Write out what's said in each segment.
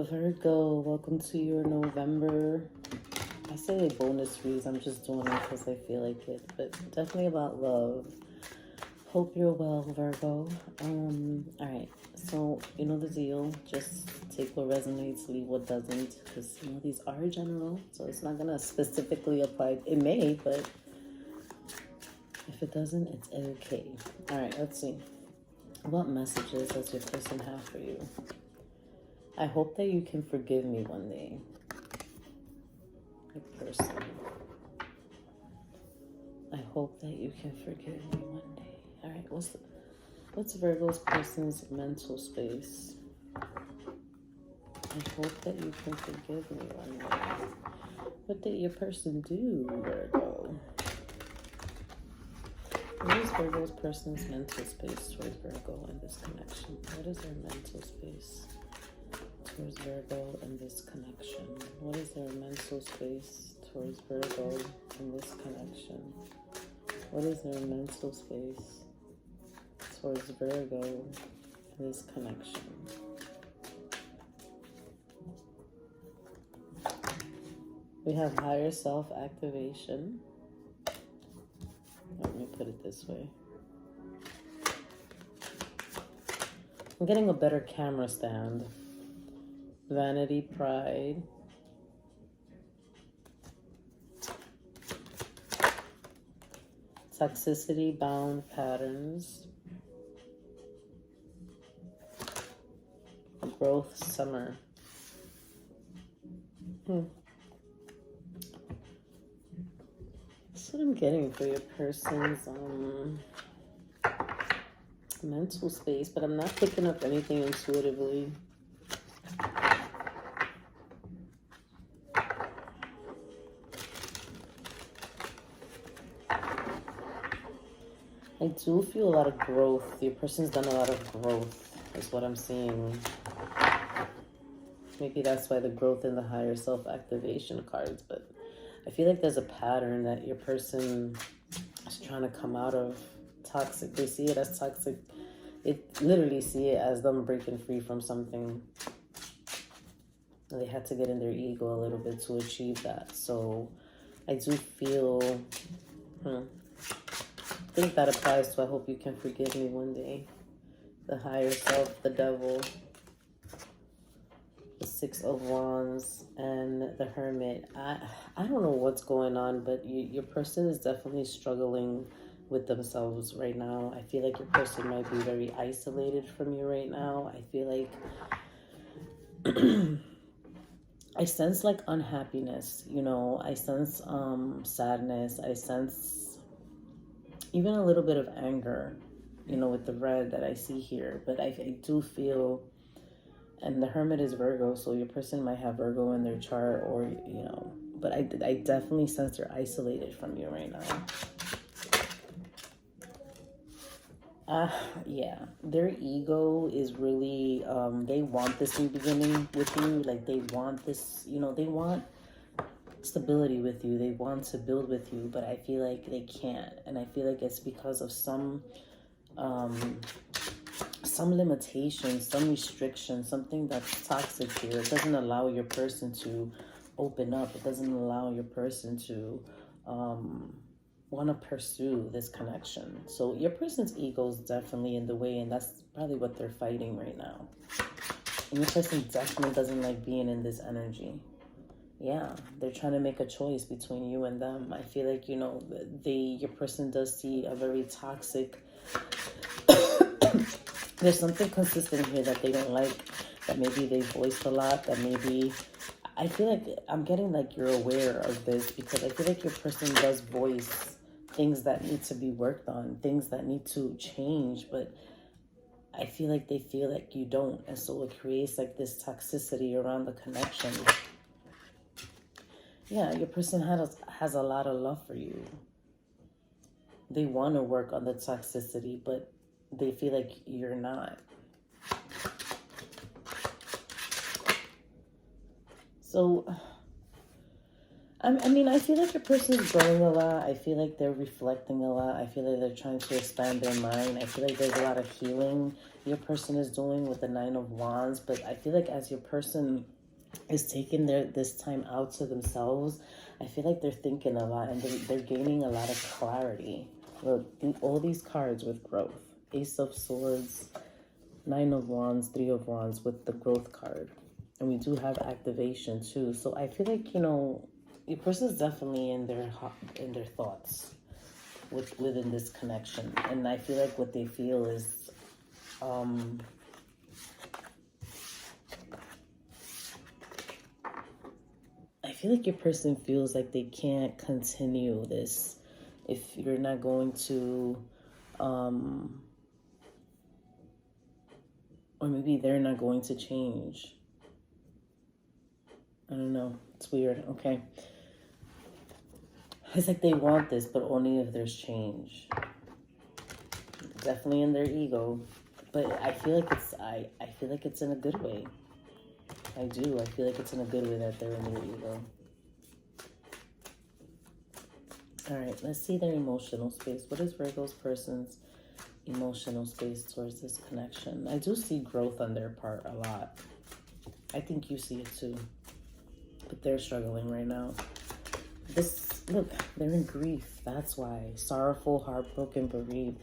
Virgo, welcome to your November. I say bonus reads, I'm just doing it because I feel like it, but definitely about love. Hope you're well, Virgo. Alright, so you know the deal. Just take what resonates, leave what doesn't, because these are general, so it's not gonna specifically apply. It may, but if it doesn't, it's okay. Alright, let's see. What messages does your person have for you? I hope that you can forgive me one day. Your person. I hope that you can forgive me one day. All right, what's Virgo's person's mental space? I hope that you can forgive me one day. What did your person do, Virgo? What is Virgo's person's mental space towards Virgo in this connection? What is their mental space towards Virgo in this connection? What is their mental space towards Virgo in this connection? What is their mental space towards Virgo in this connection? We have higher self activation. Let me put it this way. I'm getting a better camera stand. Vanity, pride. Toxicity, bound patterns. Growth, summer. That's what I'm getting for your person's mental space, but I'm not picking up anything intuitively. I do feel a lot of growth. Your person's done a lot of growth, is what I'm seeing. Maybe that's why the growth in the higher self-activation cards, but I feel like there's a pattern that your person is trying to come out of toxic. They see it as toxic. They literally see it as them breaking free from something. They had to get in their ego a little bit to achieve that. So I do feel... I think that applies to I hope you can forgive me one day. The higher self, the devil, the 6 of Wands, and the Hermit. I don't know what's going on, but your person is definitely struggling with themselves right now. I feel like your person might be very isolated from you right now. I feel like I sense like unhappiness, I sense sadness, I sense even a little bit of anger, with the red that I see here. But I do feel, and the Hermit is Virgo, so your person might have Virgo in their chart, or, but I definitely sense they're isolated from you right now. Yeah, their ego is really, they want this new beginning with you. Like, they want this, they want stability with you. They want to build with you, but I feel like they can't. And I feel like it's because of some limitations, some restrictions, something that's toxic here. It doesn't allow your person to open up. It doesn't allow your person to want to pursue this connection. So your person's ego is definitely in the way, and that's probably what they're fighting right now. And your person definitely doesn't like being in this energy. Yeah, they're trying to make a choice between you and them. I feel like, your person does see a very toxic... There's something consistent here that they don't like, that maybe they voiced a lot, that maybe... I feel like I'm getting like you're aware of this, because I feel like your person does voice things that need to be worked on, things that need to change, but I feel like they feel like you don't. And so it creates like this toxicity around the connection. Yeah, your person has a lot of love for you. They want to work on the toxicity, but they feel like you're not. So, I mean, I feel like your person is growing a lot. I feel like they're reflecting a lot. I feel like they're trying to expand their mind. I feel like there's a lot of healing your person is doing with the Nine of Wands. But I feel like as your person is taking this time out to themselves, I feel like they're thinking a lot and they're gaining a lot of clarity. Look, all these cards with growth. Ace of Swords, Nine of Wands, Three of Wands with the growth card. And we do have activation too. So I feel like, you know, your person is definitely in their thoughts within this connection. And I feel like what they feel is I feel like your person feels like they can't continue this if you're not going to or maybe they're not going to change. I don't know. It's weird. Okay. It's like they want this, but only if there's change. Definitely in their ego. But I feel like I feel like it's in a good way. I do. I feel like it's in a good way that they're in their ego. All right. Let's see their emotional space. What is Virgo's person's emotional space towards this connection? I do see growth on their part a lot. I think you see it too. But they're struggling right now. Look, they're in grief. That's why. Sorrowful, heartbroken, bereaved.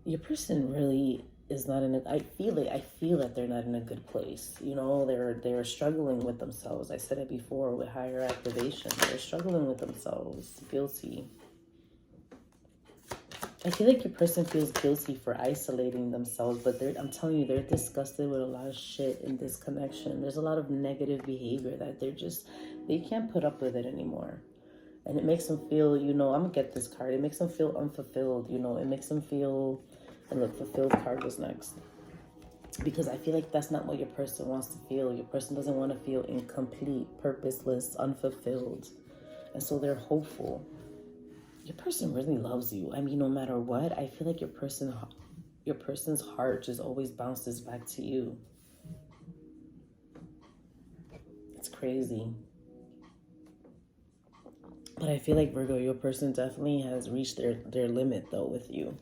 Your person really is not in a, I feel that they're not in a good place. You know, they're struggling with themselves. I said it before with higher activation. They're struggling with themselves. Guilty. I feel like your person feels guilty for isolating themselves, but I'm telling you, they're disgusted with a lot of shit in this connection. There's a lot of negative behavior that they can't put up with it anymore. And it makes them feel, you know, I'm going to get this card. It makes them feel unfulfilled, you know. It makes them feel, and look, fulfilled card was next. Because I feel like that's not what your person wants to feel. Your person doesn't want to feel incomplete, purposeless, unfulfilled. And so they're hopeful. Your person really loves you. I mean, no matter what, I feel like your person's heart just always bounces back to you. It's crazy. But I feel like, Virgo, your person definitely has reached their limit, though, with you.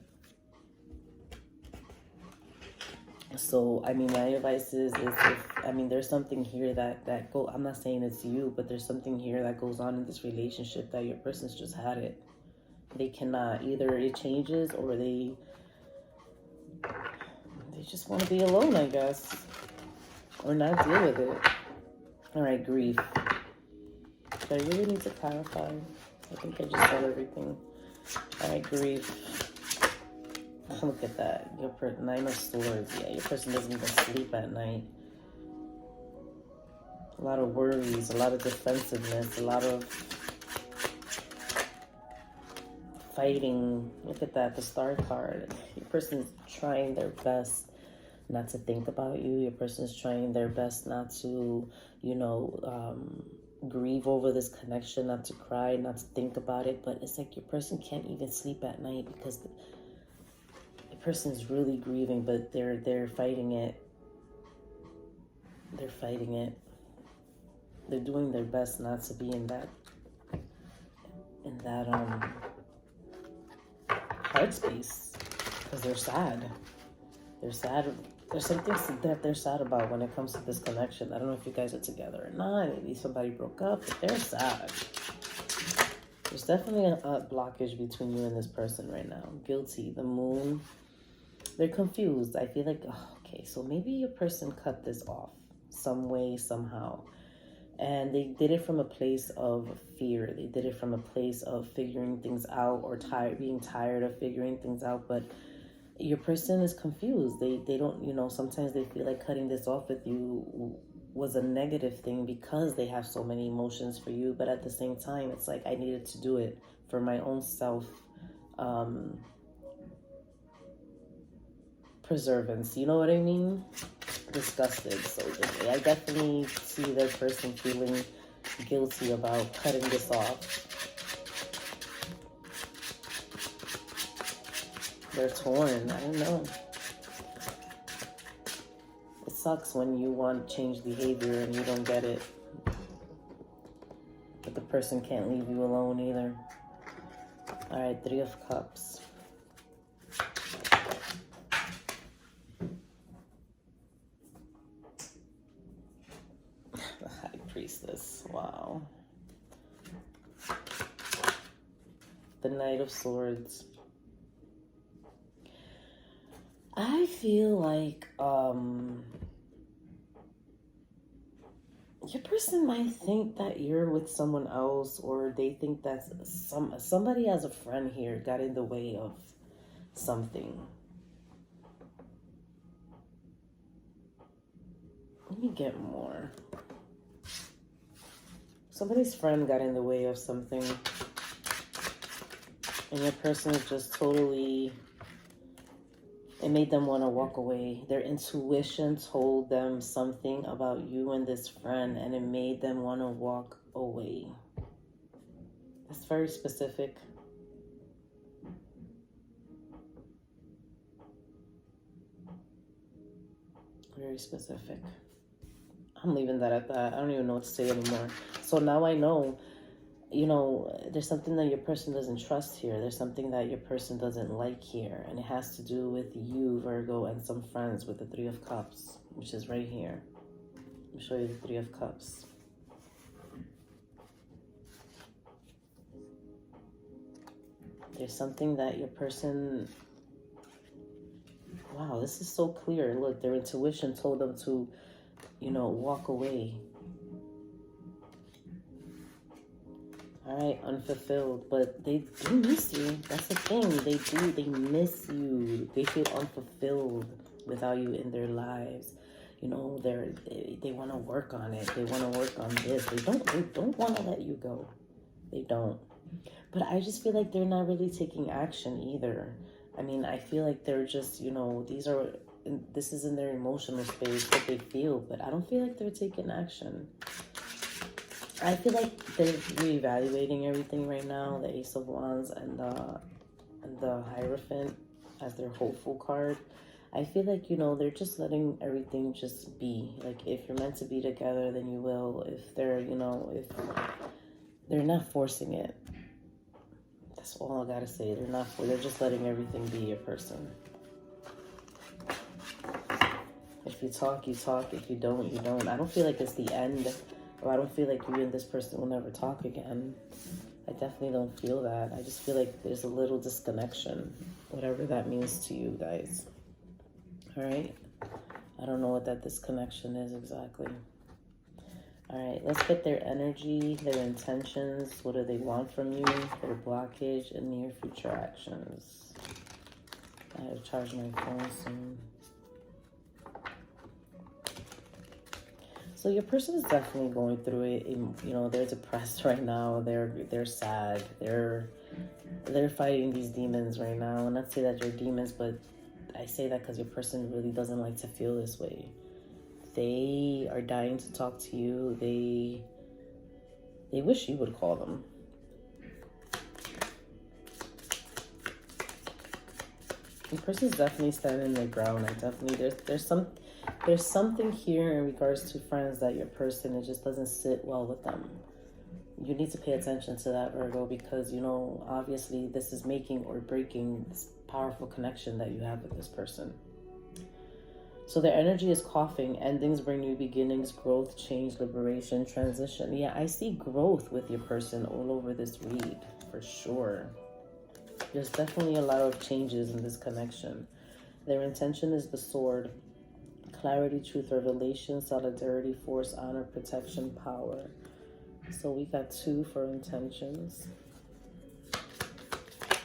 So, I mean, my advice is there's something here I'm not saying it's you, but there's something here that goes on in this relationship that your person's just had it. They cannot, either it changes or they just want to be alone, I guess, or not deal with it. All right, grief. Do I really need to clarify? I think I just said everything. All right, grief. Look at that. Your Nine of Swords. Yeah, your person doesn't even sleep at night. A lot of worries, a lot of defensiveness, a lot of fighting. Look at that, the Star card. Your person's trying their best not to think about you. Your person's trying their best not to, you know, grieve over this connection, not to cry, not to think about it. But it's like your person can't even sleep at night because the person's really grieving, but they're fighting it. They're fighting it. They're doing their best not to be in that heart space because they're sad. They're sad. There's something that they're sad about when it comes to this connection. I don't know if you guys are together or not. Maybe somebody broke up, but they're sad. There's definitely a blockage between you and this person right now. Guilty. The Moon. They're confused. I feel like, okay, so maybe your person cut this off some way, somehow. And they did it from a place of fear. They did it from a place of figuring things out or being tired of figuring things out. But your person is confused. They don't, you know, sometimes they feel like cutting this off with you was a negative thing because they have so many emotions for you. But at the same time, it's like I needed to do it for my own self preservance. You know what I mean? Disgusted. So I definitely see their person feeling guilty about cutting this off. They're torn. I don't know. It sucks when you want change behavior and you don't get it. But the person can't leave you alone either. All right, Three of Cups. Priestess. Wow. The Knight of Swords. I feel like your person might think that you're with someone else, or they think that somebody as a friend here got in the way of something. Let me get more. Somebody's friend got in the way of something, and your person is just totally, it made them want to walk away. Their intuition told them something about you and this friend, and it made them want to walk away. That's very specific. Very specific. I'm leaving that at that. I don't even know what to say anymore. So now I know, you know, there's something that your person doesn't trust here. There's something that your person doesn't like here. And it has to do with you, Virgo, and some friends with the Three of Cups, which is right here. Let me show you the Three of Cups. There's something that your person... Wow, this is so clear. Look, their intuition told them to, you know, walk away. All right, unfulfilled, but they do miss you. That's the thing. They do. They miss you. They feel unfulfilled without you in their lives. You know, they want to work on it. They want to work on this. They don't want to let you go. They don't. But I just feel like they're not really taking action either. I mean, I feel like they're just, you know, this is in their emotional space, what they feel, but I don't feel like they're taking action. I feel like they're reevaluating everything right now, the Ace of Wands and the Hierophant as their hopeful card. I feel like, you know, they're just letting everything just be. Like, if you're meant to be together, then you will. If they're, you know, if they're not forcing it. That's all I gotta say. They're just letting everything be a person. If you talk, you talk. If you don't, you don't. I don't feel like it's the end, or I don't feel like you and this person will never talk again. I definitely don't feel that. I just feel like there's a little disconnection, whatever that means to you guys. All right? I don't know what that disconnection is exactly. All right, let's get their energy, their intentions. What do they want from you? Their blockage and near future actions. I have to charge my phone soon. So your person is definitely going through it. You know, they're depressed right now. They're sad. They're fighting these demons right now. And not say that they're demons, but I say that because your person really doesn't like to feel this way. They are dying to talk to you. They wish you would call them. The person's definitely standing their ground. There's something here in regards to friends that your person, it just doesn't sit well with them. You need to pay attention to that, Virgo, because, you know, obviously this is making or breaking this powerful connection that you have with this person. So their energy is coughing. Endings bring new beginnings, growth, change, liberation, transition. Yeah, I see growth with your person all over this read, for sure. There's definitely a lot of changes in this connection. Their intention is the Sword. Clarity, truth, revelation, solidarity, force, honor, protection, power. So we got 2 for intentions.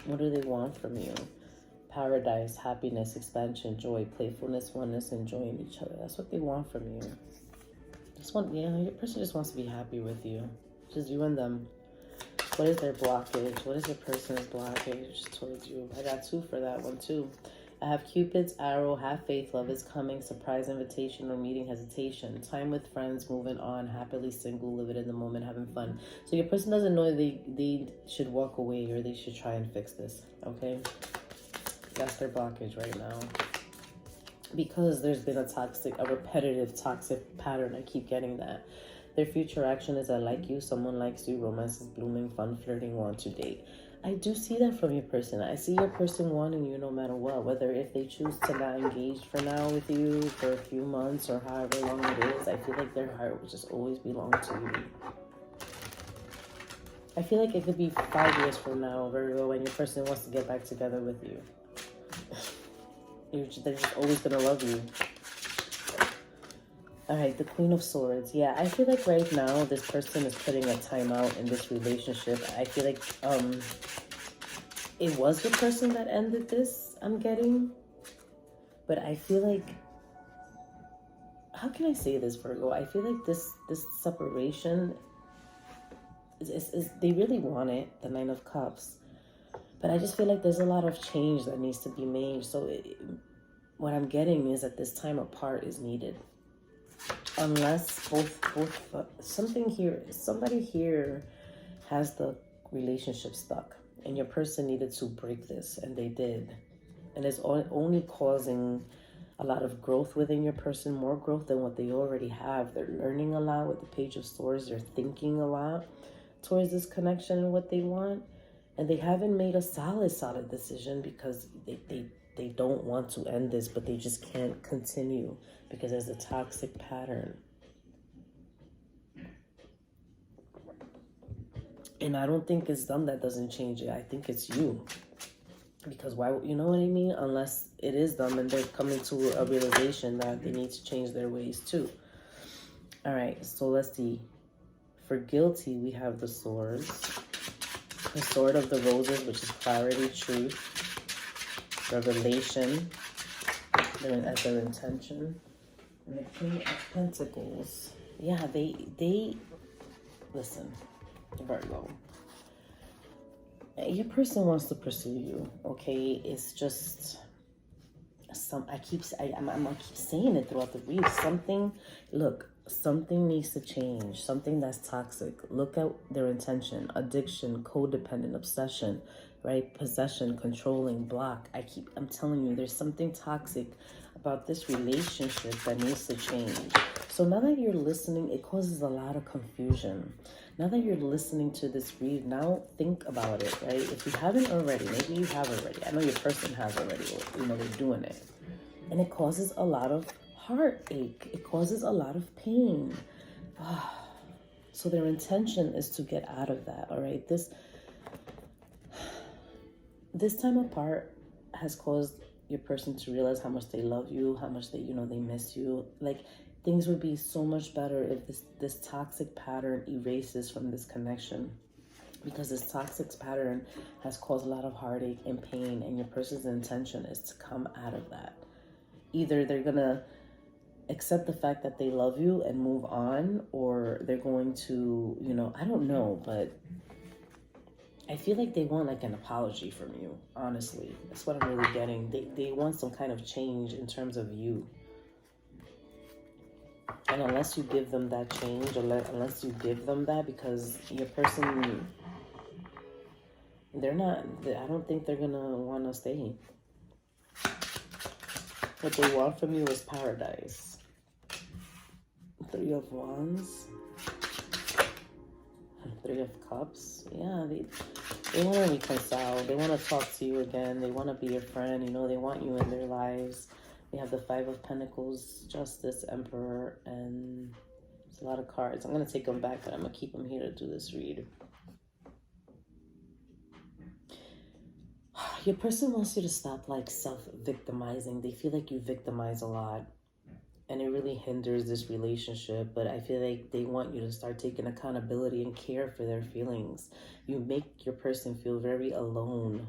What do they want from you? Paradise, happiness, expansion, joy, playfulness, oneness, enjoying each other. That's what they want from you. Your person just wants to be happy with you. Just you and them. What is their blockage? What is your person's blockage towards you? I got 2 for that one too. I have Cupid's arrow, have faith, love is coming, surprise invitation or meeting hesitation, time with friends, moving on, happily single, living in the moment, having fun. So your person doesn't know they should walk away or they should try and fix this, okay? That's their blockage right now. Because there's been a repetitive toxic pattern. I keep getting that. Their future action is I like you, someone likes you, romance is blooming, fun, flirting, want to date. I do see that from your person. I see your person wanting you no matter what, whether if they choose to not engage for now with you for a few months or however long it is. I feel like their heart will just always belong to you. I feel like it could be 5 years from now, Virgo, when your person wants to get back together with you. They're just always going to love you. All right, the Queen of Swords. Yeah, I feel like right now this person is putting a timeout in this relationship. I feel like it was the person that ended this, I'm getting. But I feel like, how can I say this, Virgo? I feel like this separation is they really want it, the Nine of Cups. But I just feel like there's a lot of change that needs to be made. So what I'm getting is that this time apart is needed. Unless somebody here has the relationship stuck and your person needed to break this, and they did. And it's only causing a lot of growth within your person, more growth than what they already have. They're learning a lot with the Page of Swords. They're thinking a lot towards this connection and what they want. And they haven't made a solid decision because they don't want to end this, but they just can't continue because there's a toxic pattern. And I don't think it's them that doesn't change it. I think it's you. Because why, you know what I mean? Unless it is them and they're coming to a realization that they need to change their ways too. All right, so let's see. For guilty, we have the swords. The Sword of the Roses, which is clarity, truth, revelation, as their intention. And the King of Pentacles. Yeah, they listen, Virgo. Your person wants to pursue you, okay? It's just I keep saying it throughout the read. Something needs to change. Something that's toxic. Look at their intention. Addiction, codependent, obsession, right? Possession, controlling, block. I'm telling you, there's something toxic about this relationship that needs to change. So now that you're listening, it causes a lot of confusion. Now that you're listening to this read, now think about it, right? If you haven't already, maybe you have already. I know your person has already, they're doing it. And it causes a lot of heartache. It causes a lot of pain. So their intention is to get out of that, all right? This time apart has caused your person to realize how much they love you, how much they miss you. Like, things would be so much better if this toxic pattern erases from this connection, because this toxic pattern has caused a lot of heartache and pain, and your person's intention is to come out of that. Either they're gonna accept the fact that they love you and move on, or they're going to, I don't know, but I feel like they want like an apology from you, honestly. That's what I'm really getting. They want some kind of change in terms of you. And unless you give them that change, unless you give them that, because your person, I don't think they're gonna want to stay. What they want from you is paradise. 3 of Wands. 3 of Cups. Yeah, they want to reconcile. They want to talk to you again. They want to be your friend. They want you in their lives. We have the 5 of Pentacles, Justice, Emperor, and there's a lot of cards. I'm going to take them back, but I'm going to keep them here to do this read. Your person wants you to stop like self-victimizing. They feel like you victimize a lot, and it really hinders this relationship. But I feel like they want you to start taking accountability and care for their feelings. You make your person feel very alone.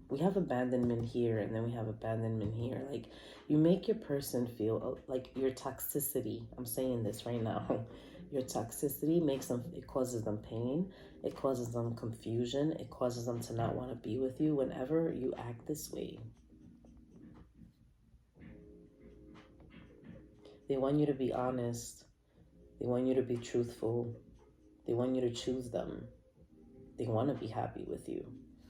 We have abandonment here, and then we have abandonment here. Like, you make your person feel like your toxicity. I'm saying this right now. Your toxicity it causes them pain. It causes them confusion. It causes them to not want to be with you whenever you act this way. They want you to be honest. They want you to be truthful. They want you to choose them. They want to be happy with you.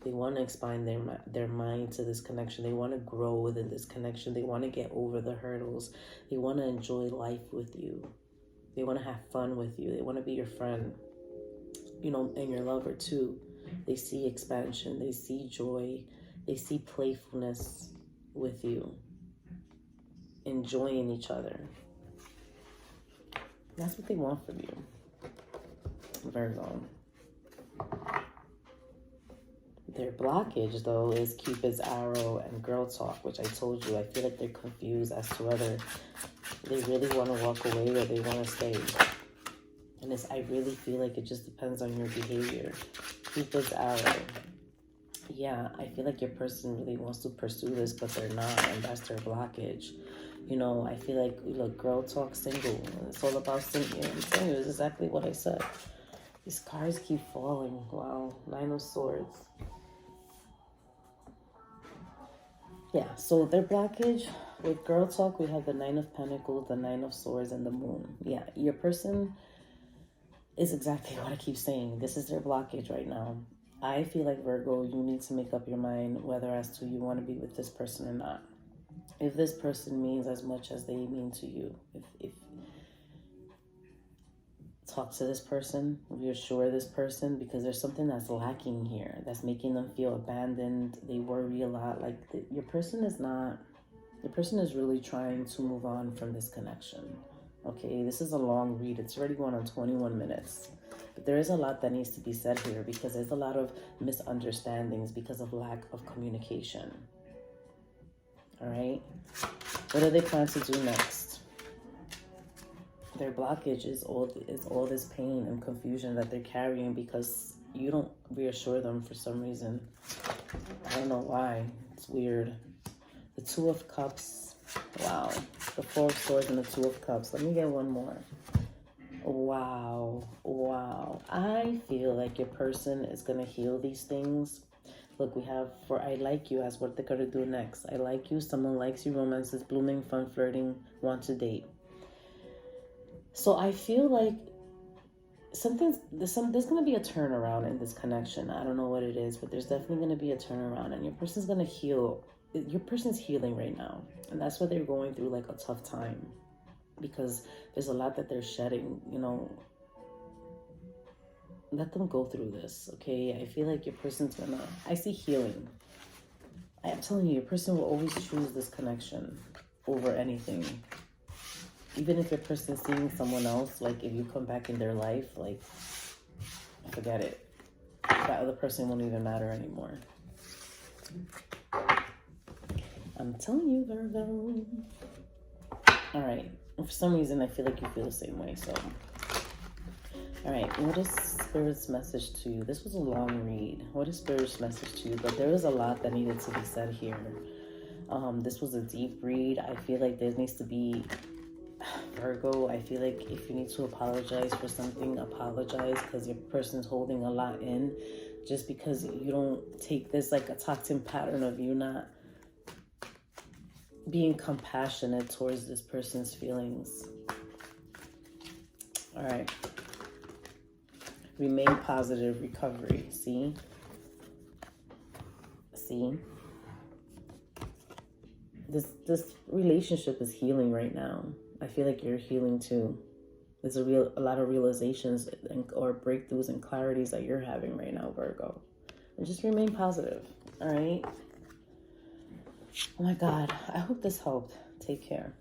They want to expand their mind to this connection. They want to grow within this connection. They want to get over the hurdles. They want to enjoy life with you. They want to have fun with you. They want to be your friend, and your lover too. They see expansion. They see joy. They see playfulness with you, enjoying each other. That's what they want from you, Virgo. Their blockage, though, is Cupid's arrow and girl talk, which I told you. I feel like they're confused as to whether they really want to walk away or they want to stay. And I really feel like it just depends on your behavior. Cupid's arrow. Yeah, I feel like your person really wants to pursue this, but they're not, and that's their blockage. You know, I feel like, look, girl talk, single. It's all about single. I'm telling you, it's exactly what I said. These cards keep falling. Wow. 9 of Swords. Yeah, so their blockage with girl talk, we have the 9 of Pentacles, the 9 of Swords, and the Moon. Yeah, your person is exactly what I keep saying. This is their blockage right now. I feel like, Virgo, you need to make up your mind whether as to you want to be with this person or not. If this person means as much as they mean to you, if talk to this person, reassure this person, because there's something that's lacking here that's making them feel abandoned. They worry a lot. Like your person is really trying to move on from this connection. Okay, this is a long read. It's already going on 21 minutes. But there is a lot that needs to be said here because there's a lot of misunderstandings because of lack of communication. All right, what do they plan to do next? Their blockage is all this pain and confusion that they're carrying because you don't reassure them for some reason. I don't know why. It's weird. The 2 of Cups. Wow. The 4 of Swords and the 2 of Cups. Let me get one more. Wow. Wow. I feel like your person is going to heal these things. Look, we have for I like you as what they're going to do next. I like you. Someone likes you. Romance is blooming, fun, flirting, want to date. So I feel like there's going to be a turnaround in this connection. I don't know what it is, but there's definitely going to be a turnaround, and your person's going to heal. Your person's healing right now, and that's what they're going through, like a tough time, because there's a lot that they're shedding. You know, let them go through this, okay? I feel like your person's gonna. I see healing. I am telling you, your person will always choose this connection over anything. Even if your person's seeing someone else, like if you come back in their life, like, forget it. That other person won't even matter anymore. I'm telling you, Virgo. All right. For some reason, I feel like you feel the same way, so. All right. What is Spirit's message to you? This was a long read. What is Spirit's message to you? But there was a lot that needed to be said here. This was a deep read. I feel like there needs to be... Virgo, I feel like if you need to apologize for something, apologize, because your person's holding a lot in. Just because you don't take this like a toxic pattern of you not being compassionate towards this person's feelings. All right. Remain positive, recovery. See? This relationship is healing right now. I feel like you're healing too. There's a lot of realizations or breakthroughs and clarities that you're having right now, Virgo. And just remain positive, all right? Oh my God, I hope this helped. Take care.